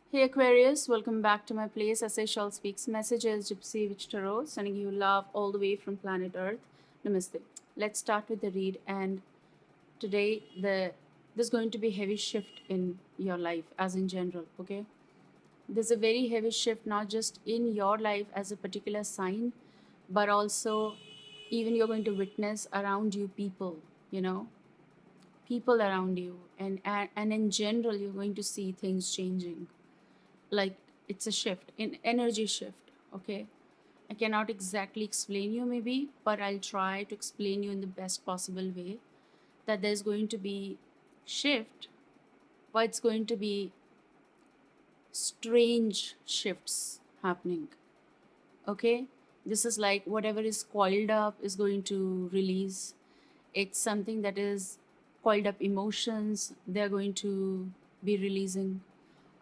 Hey Aquarius, welcome back to my place. As I shall speaks messages, Gypsy Witch Tarot, sending you love all the way from planet Earth. Namaste. Let's start with the read, and today there's going to be heavy shift in your life, as in general. Okay, there's a very heavy shift, not just in your life as a particular sign, but also even you're going to witness around you people. You know, people around you, and in general, you're going to see things changing, like it's a shift in energy shift. Okay, I cannot exactly explain you maybe, but I'll try to explain you in the best possible way that there's going to be shift, but it's going to be strange shifts happening. Okay, this is like whatever is coiled up is going to release. It's something that is coiled up emotions, they're going to be releasing.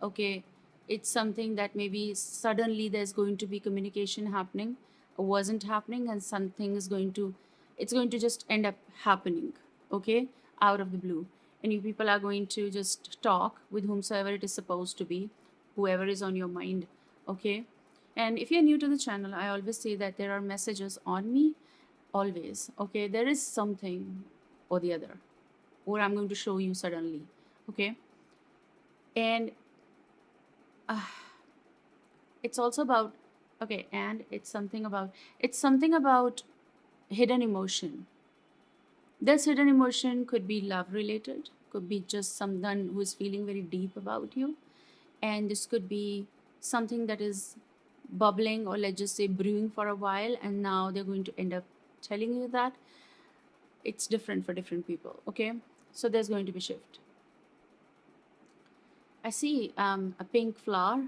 Okay, it's something that maybe suddenly there's going to be communication happening or wasn't happening, and something is going to, it's going to just end up happening. Okay, out of the blue, and you people are going to just talk with whomsoever it is supposed to be, whoever is on your mind. Okay, and if you're new to the channel, I always say that there are messages on me, always. Okay, there is something or the other, or I'm going to show you suddenly. Okay, and it's also about, okay, and it's something about hidden emotion. This hidden emotion could be love related, could be just someone who is feeling very deep about you, and this could be something that is bubbling, or let's just say brewing for a while, and now they're going to end up telling you that. It's different for different people. Okay, so there's going to be shift. I see a pink flower,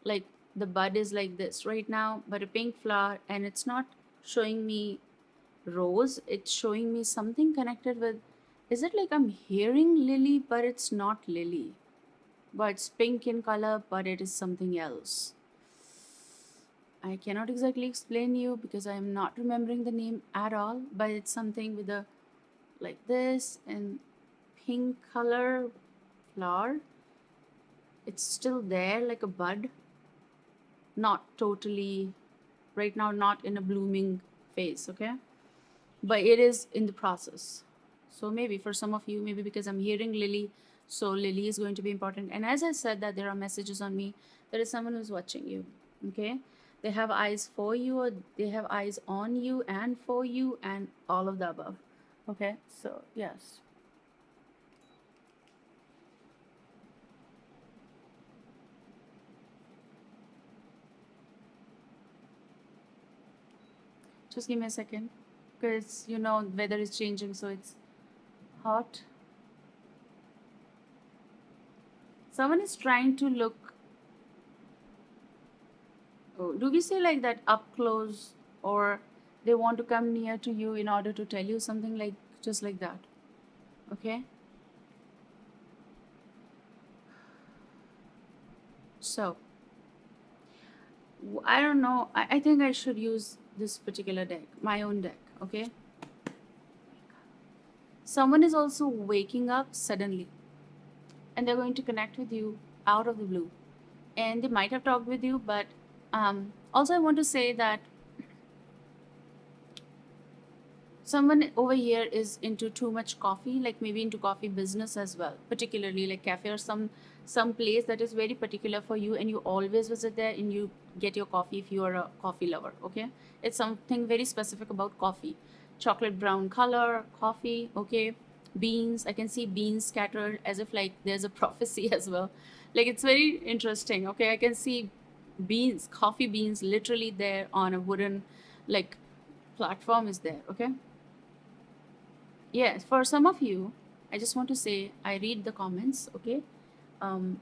like the bud is like this right now, but a pink flower, and it's not showing me rose, it's showing me something connected with, is it like I'm hearing lily, but it's not lily, but it's pink in color, but it is something else. I cannot exactly explain you because I'm not remembering the name at all, but it's something with a, like this, and pink color flower. It's still there like a bud, not totally right now, not in a blooming phase. Okay, but it is in the process. So maybe for some of you, maybe because I'm hearing lily, so lily is going to be important. And as I said that there are messages on me, there is someone who's watching you. Okay, they have eyes for you, or they have eyes on you and for you, and all of the above. Okay, so yes, just give me a second, because you know weather is changing, so it's hot. Someone is trying to look. Oh, do we say like that up close, or they want to come near to you in order to tell you something, like just like that? Okay, so I don't know. I think I should use this particular deck, my own deck. Okay, someone is also waking up suddenly, and they're going to connect with you out of the blue, and they might have talked with you, but also I want to say that someone over here is into too much coffee, like maybe into coffee business as well, particularly like cafe or some place that is very particular for you, and you always visit there and you get your coffee if you are a coffee lover. Okay, it's something very specific about coffee, chocolate brown color coffee. Okay, beans, I can see beans scattered as if like there's a prophecy as well, like it's very interesting. Okay, I can see beans, coffee beans, literally there on a wooden, like, platform is there. Okay, yes, for some of you, I just want to say I read the comments. Okay, um,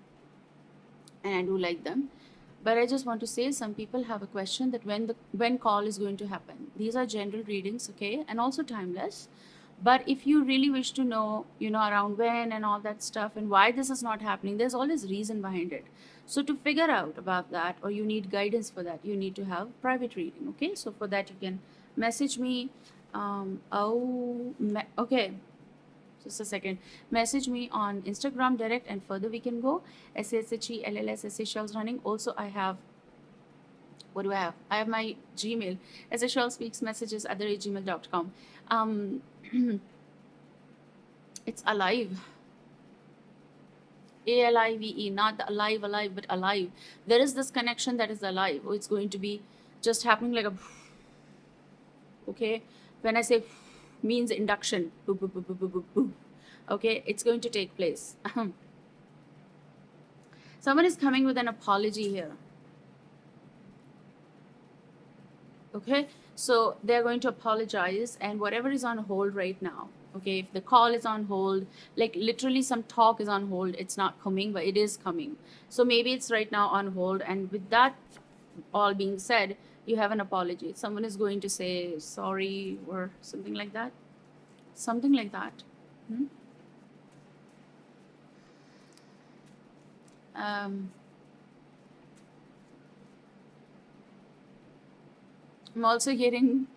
and I do like them. But I just want to say some people have a question that when call is going to happen. These are general readings, okay, and also timeless. But if you really wish to know, around when and all that stuff and why this is not happening, there's always reason behind it. So to figure out about that, or you need guidance for that, you need to have private reading. Okay, so for that you can message me. Okay, Just a second. Message me on Instagram direct and further we can go. SHELLS Shells running. Also, I have, what do I have? I have my Gmail, shellspeaksmessages@gmail.com. Um, it's alive. ALIVE, not the alive, but alive. There is this connection that is alive. It's going to be just happening like a, okay? When I say means induction, boop, boop, boop, boop, boop, boop, boop. Okay, it's going to take place. Someone is coming with an apology here. Okay, so they're going to apologize, and whatever is on hold right now, okay, if the call is on hold, like literally some talk is on hold, it's not coming, but it is coming. So maybe it's right now on hold, and with that all being said, you have an apology. Someone is going to say sorry or something like that. Something like that. Hmm? Um, I'm also hearing,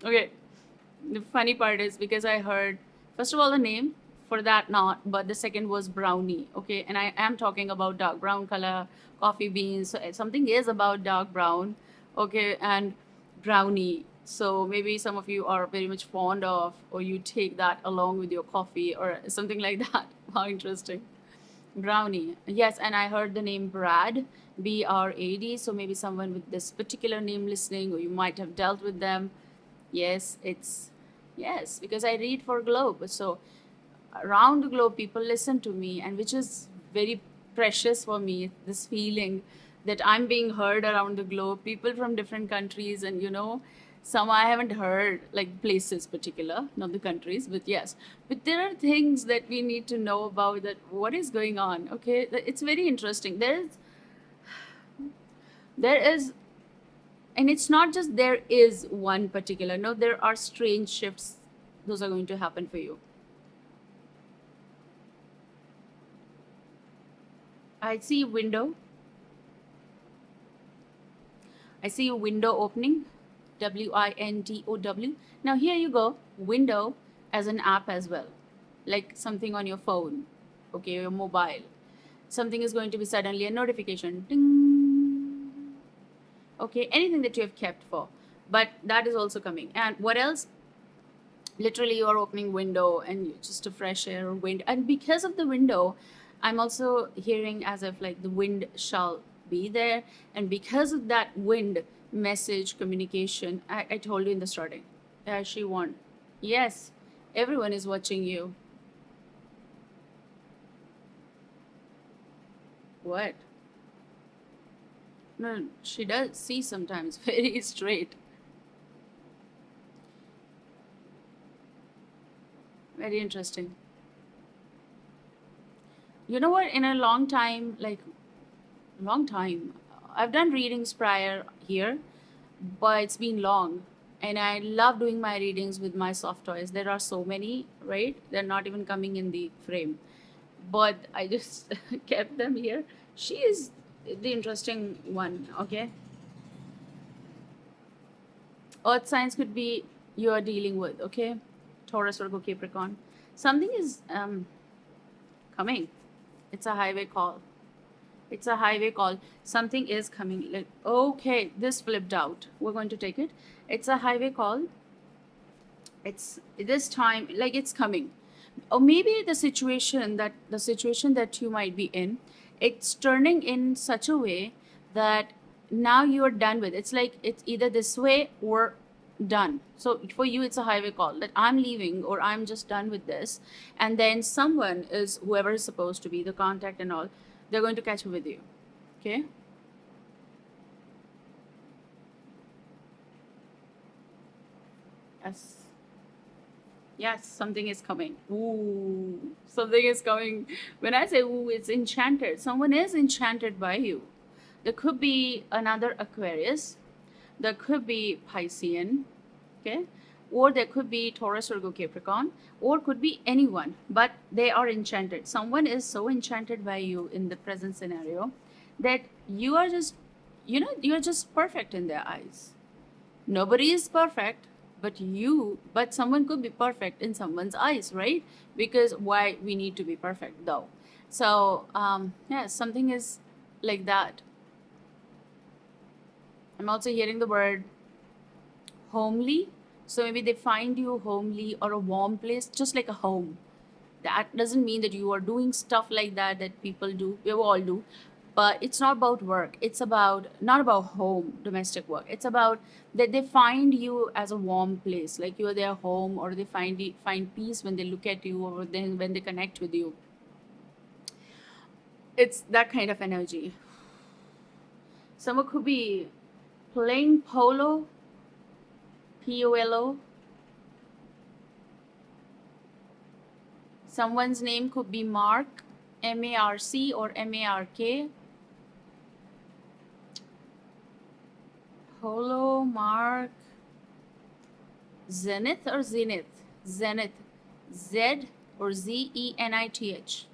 okay, the funny part is because I heard, first of all, the name for that not, but the second was brownie. Okay, and I am talking about dark brown color, coffee beans. So something is about dark brown. Okay, and brownie. So maybe some of you are very much fond of, or you take that along with your coffee or something like that. How interesting. Brownie. Yes, and I heard the name Brad, BRAD. So maybe someone with this particular name listening, or you might have dealt with them. Yes, it's, yes, because I read for Globe. So around the globe, people listen to me, and which is very precious for me, this feeling that I'm being heard around the globe, people from different countries, and some I haven't heard, like places particular, not the countries, but yes. But there are things that we need to know about, that what is going on. Okay, it's very interesting. There is, and it's not just there is one particular, no, there are strange shifts. Those are going to happen for you. I see a window. I see a window opening. WINDOW. Now here you go. Window as an app as well. Like something on your phone. Okay, your mobile. Something is going to be suddenly a notification. Ding. Okay, anything that you have kept for. But that is also coming. And what else? Literally you are opening window and just a fresh air or wind, and because of the window, I'm also hearing as if like the wind shall be there, and because of that wind, message communication, I told you in the starting, she won. Yes, everyone is watching you. What? No, she does see sometimes very straight. Very interesting. You know what, in a long time, like long time, I've done readings prior here, but it's been long, and I love doing my readings with my soft toys. There are so many, right? They're not even coming in the frame, but I just kept them here. She is the interesting one. Okay, earth signs could be you are dealing with. Okay, Taurus, Virgo, Capricorn. Something is coming. It's a highway call. It's a highway call. Something is coming. Like, okay, this flipped out. We're going to take it. It's a highway call. It's this time, like it's coming. Or maybe the situation that you might be in, it's turning in such a way that now you're done with. It's like it's either this way or done. So for you, it's a highway call that I'm leaving or I'm just done with this. And then someone is, whoever is supposed to be the contact and all, they're going to catch up with you. Okay. Yes. Yes, something is coming. Ooh, something is coming. When I say ooh, it's enchanted. Someone is enchanted by you. There could be another Aquarius. There could be Piscean. Okay. Or there could be Taurus, Virgo, Capricorn, or could be anyone, but they are enchanted. Someone is so enchanted by you in the present scenario that you are just, you're just perfect in their eyes. Nobody is perfect, but someone could be perfect in someone's eyes, right? Because why we need to be perfect though? So yeah, something is like that. I'm also hearing the word homely. So maybe they find you homely or a warm place, just like a home. That doesn't mean that you are doing stuff like that people do, we all do. But it's not about work. It's about not about home, domestic work. It's about that they find you as a warm place, like you are their home, or they find peace when they look at you, or then when they connect with you. It's that kind of energy. Someone could be playing polo, polo. Someone's name could be Mark, Marc, or Mark. Polo, Mark, Zenith or Zenith? Zenith. Z or Zenith.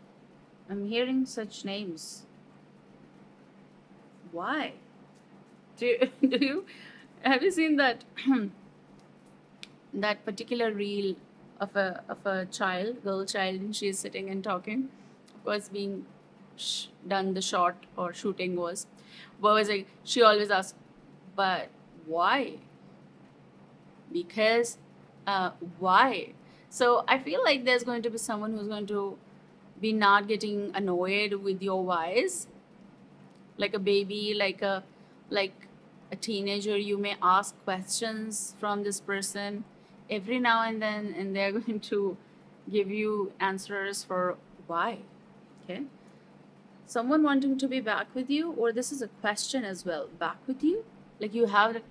I'm hearing such names. Why? Do you have you seen that that particular reel of a child, girl child, and she's sitting and talking? Of course, being done the shot or shooting was, but was like she always asks, but why? Because why? So I feel like there's going to be someone who's going to be not getting annoyed with your whys, like a baby, like a teenager. You may ask questions from this person every now and then, and they're going to give you answers for why. Okay, someone wanting to be back with you, or this is a question as well, back with you, like you have,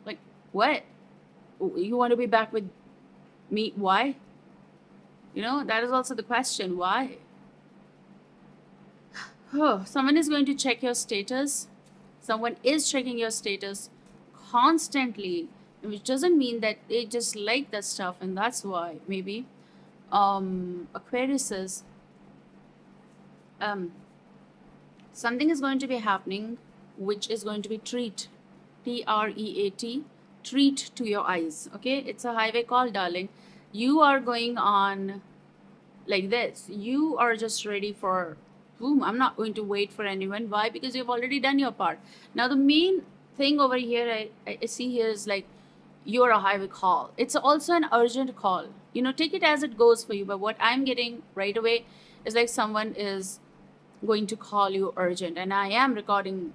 like, what, you want to be back with me, why? That is also the question, why? Oh, someone is going to check your status. Someone is checking your status constantly, which doesn't mean that they just like that stuff, and that's why maybe. Aquarius says, um, something is going to be happening, which is going to be treat, treat to your eyes. Okay, it's a highway call, darling. You are going on like this. You are just ready for boom. I'm not going to wait for anyone. Why? Because you've already done your part. Now the main thing over here I see here is like you're a highway call. It's also an urgent call. Take it as it goes for you. But what I'm getting right away is like someone is going to call you urgent. And I am recording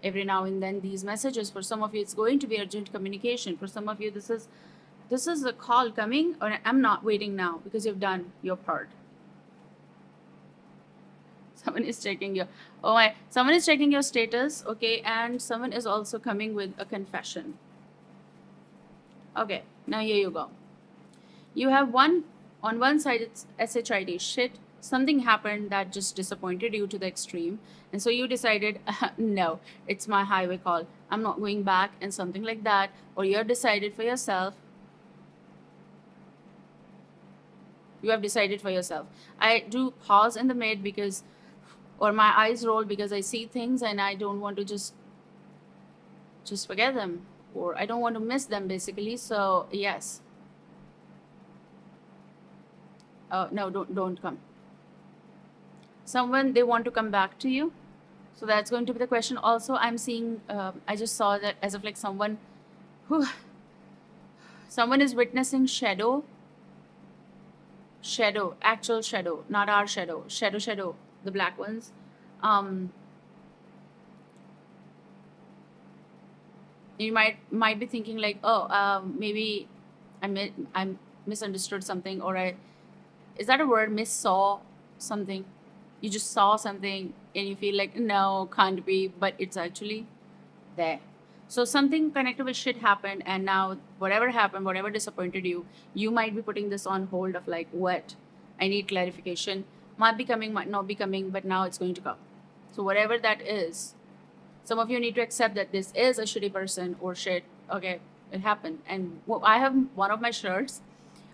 every now and then these messages. For some of you, it's going to be urgent communication. For some of you, this is a call coming, or I'm not waiting now because you've done your part. Someone is checking your someone is checking your status, okay, and someone is also coming with a confession. Okay, now here you go. You have on one side it's shit. Something happened that just disappointed you to the extreme, and so you decided, no, it's my highway call. I'm not going back, and something like that, or you're decided for yourself. You have decided for yourself. I do pause in the mid because, or my eyes roll because I see things and I don't want to just forget them, or I don't want to miss them basically. So yes. No, don't come. Someone, they want to come back to you. So that's going to be the question. Also, I'm seeing. I just saw that as of like who, someone is witnessing shadow, actual shadow, not our shadow, the black ones. Um, you might be thinking like, oh, maybe I misunderstood something, or I is that a word, miss saw something. You just saw something and you feel like no, can't be, but it's actually there. So something connected with shit happened, and now whatever happened, whatever disappointed you, you might be putting this on hold of like, what? I need clarification. Might be coming, might not be coming, but now it's going to come. So whatever that is, some of you need to accept that this is a shitty person or shit. Okay, it happened. And I have one of my shirts.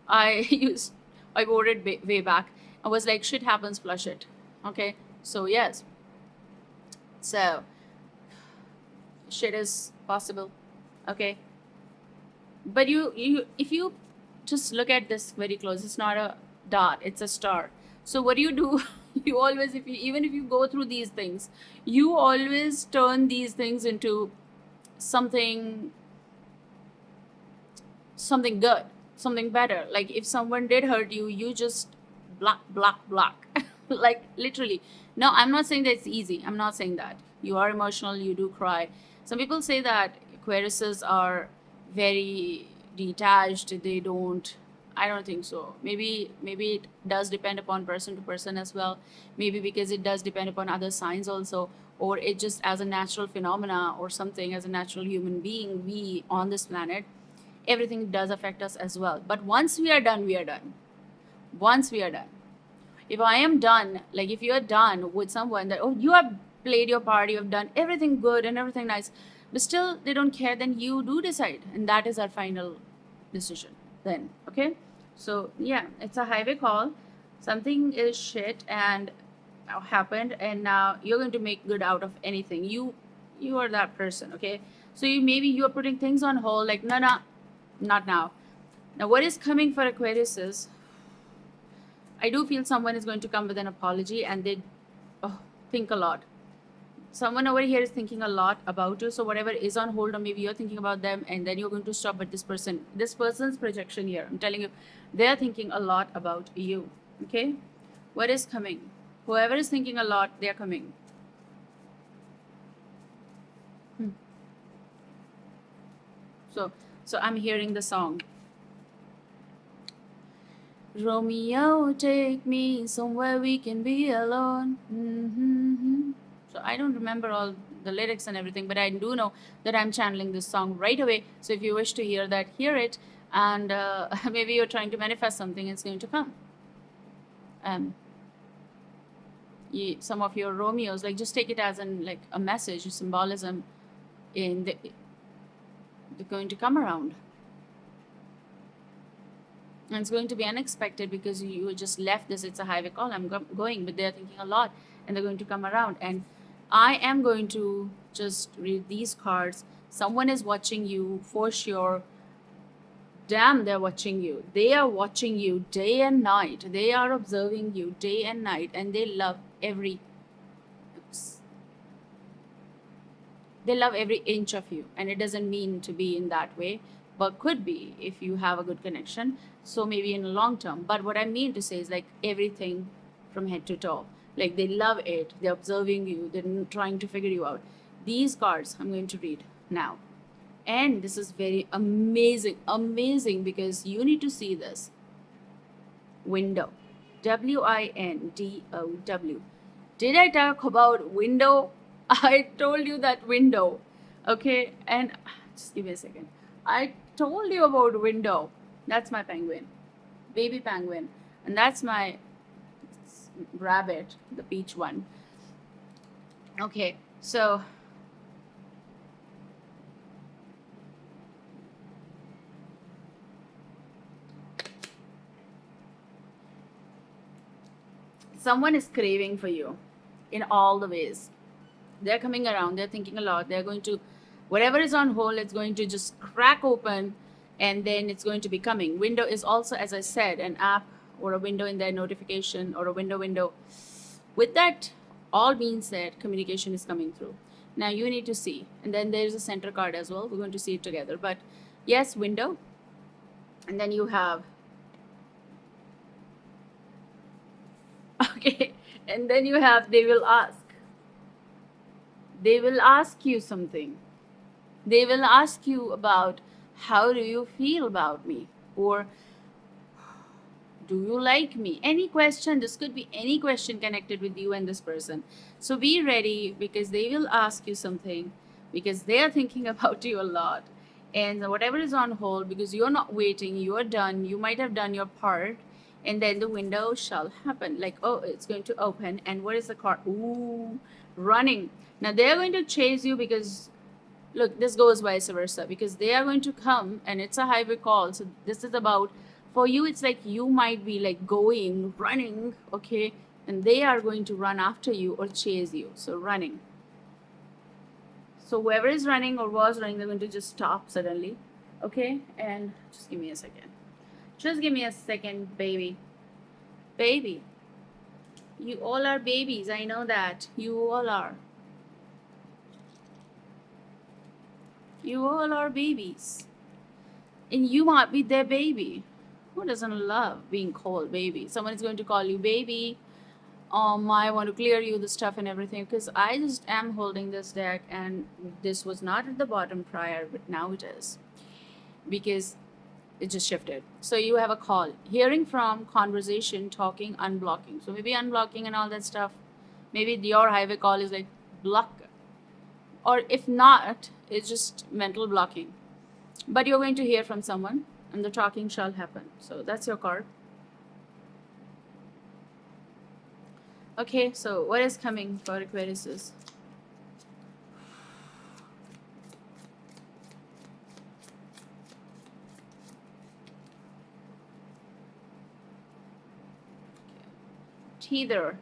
I used, I wore it way back. I was like, shit happens, flush it. Okay, so yes. So shit is possible. Okay, but you if you just look at this very close, it's not a dot, it's a star. So what do you do? You always, if you, even if you go through these things, you always turn these things into something, something good, something better. Like if someone did hurt you, you just block, block, block. Like literally. No, I'm not saying that it's easy. I'm not saying that. You are emotional, you do cry. Some people say that Aquariuses are very detached, they don't. I don't think so. Maybe it does depend upon person to person as well. Maybe because it does depend upon other signs also, or it just as a natural phenomena or something, as a natural human being, we on this planet, everything does affect us as well. But once we are done, we are done. Once we are done. If I am done, like if you're done with someone that, oh, you have played your part, you have done everything good and everything nice, but still they don't care, then you do decide. And that is our final decision then. Okay? So, yeah, it's a highway call. Something is shit and happened, and now you're going to make good out of anything. You are that person, okay? So you, maybe you are putting things on hold, like no, no, not now. Now, what is coming for Aquarius is, I do feel someone is going to come with an apology, and they think a lot. Someone over here is thinking a lot about you. So whatever is on hold, or maybe you're thinking about them, and then you're going to stop. But this person's projection here, I'm telling you, they're thinking a lot about you. Okay, what is coming? Whoever is thinking a lot, they're coming. Hmm. So, so I'm hearing the song. Romeo, take me somewhere we can be alone. Mm-hmm. So I don't remember all the lyrics and everything, but I do know that I'm channeling this song right away. So if you wish to hear that, hear it, and maybe you're trying to manifest something, it's going to come. Um, some of your Romeos, like just take it as an like a message, a symbolism, in they're going to come around. And it's going to be unexpected because you just left this. It's a highway call. I'm going, but they're thinking a lot, and they're going to come around. And I am going to just read these cards. Someone is watching you for sure. Damn, they're watching you. They are watching you day and night. They are observing you day and night, and they love every inch of you. And it doesn't mean to be in that way, but could be if you have a good connection. So maybe in the long term. But what I mean to say is like everything from head to toe. Like they love it. They're observing you. They're trying to figure you out. These cards I'm going to read now. And this is very amazing, amazing, because you need to see this. Window. Window. Did I talk about window? I told you that window. Okay, and just give me a second. I told you about window. That's my penguin, baby penguin, and that's my rabbit, the peach one. Okay, so someone is craving for you in all the ways. They're coming around, they're thinking a lot, they're going to, whatever is on hold, it's going to just crack open, and then it's going to be coming. Window is also, as I said, an app or a window in their notification, or a window. With that all being said, communication is coming through. Now you need to see, and then there's a center card as well. We're going to see it together. But yes, window, and then you have okay, and then you have they will ask you something. They will ask you about, how do you feel about me, or do you like me? Any question, this could be any question connected with you and this person. So be ready, because they will ask you something, because they are thinking about you a lot. And whatever is on hold, because you're not waiting, you are done, you might have done your part, and then the window shall happen. Like, oh, it's going to open, and what is the card? Ooh, running. Now they're going to chase you, because look, this goes vice versa, because they are going to come, and it's a highway call. So this is about, for you, it's like you might be like going, running, okay, and they are going to run after you or chase you. So running. So whoever is running or was running, they're going to just stop suddenly, Okay, and just give me a second. Just give me a second, baby. Baby. You all are babies. I know that. You all are. You all are babies. And you might be their baby. Who doesn't love being called baby? Someone is going to call you baby. I want to clear you the stuff and everything because I just am holding this deck and this was not at the bottom prior, but now it is because it just shifted. So you have a call, hearing from, conversation, talking, unblocking. So maybe unblocking and all that stuff. Maybe your highway call is like block, or if not, it's just mental blocking. But you're going to hear from someone and the talking shall happen. So that's your card. Okay, so what is coming for Aquarius? Teether.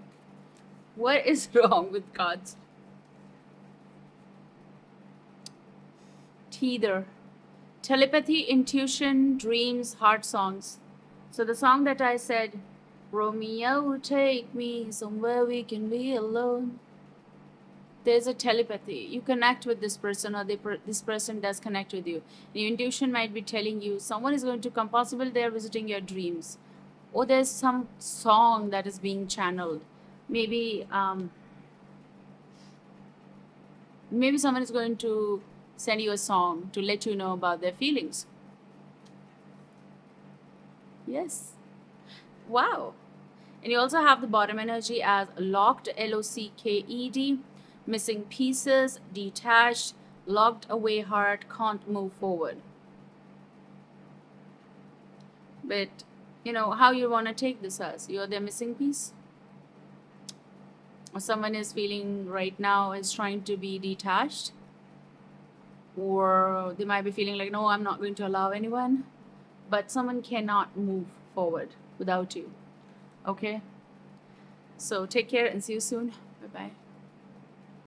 What is wrong with cards? Teether. Telepathy, intuition, dreams, heart songs. So the song that I said, Romeo, take me somewhere we can be alone. There's a telepathy. You connect with this person, or this person does connect with you. Your intuition might be telling you someone is going to come. Possible they're visiting your dreams, or there's some song that is being channeled. Maybe maybe someone is going to send you a song to let you know about their feelings. Yes. Wow. And you also have the bottom energy as locked, LOCKED, missing pieces, detached, locked away heart, can't move forward. But you know how you want to take this as you're the missing piece, or someone is feeling right now is trying to be detached, or they might be feeling like, no, I'm not going to allow anyone, but someone cannot move forward without you. Okay, so take care and see you soon. Bye bye.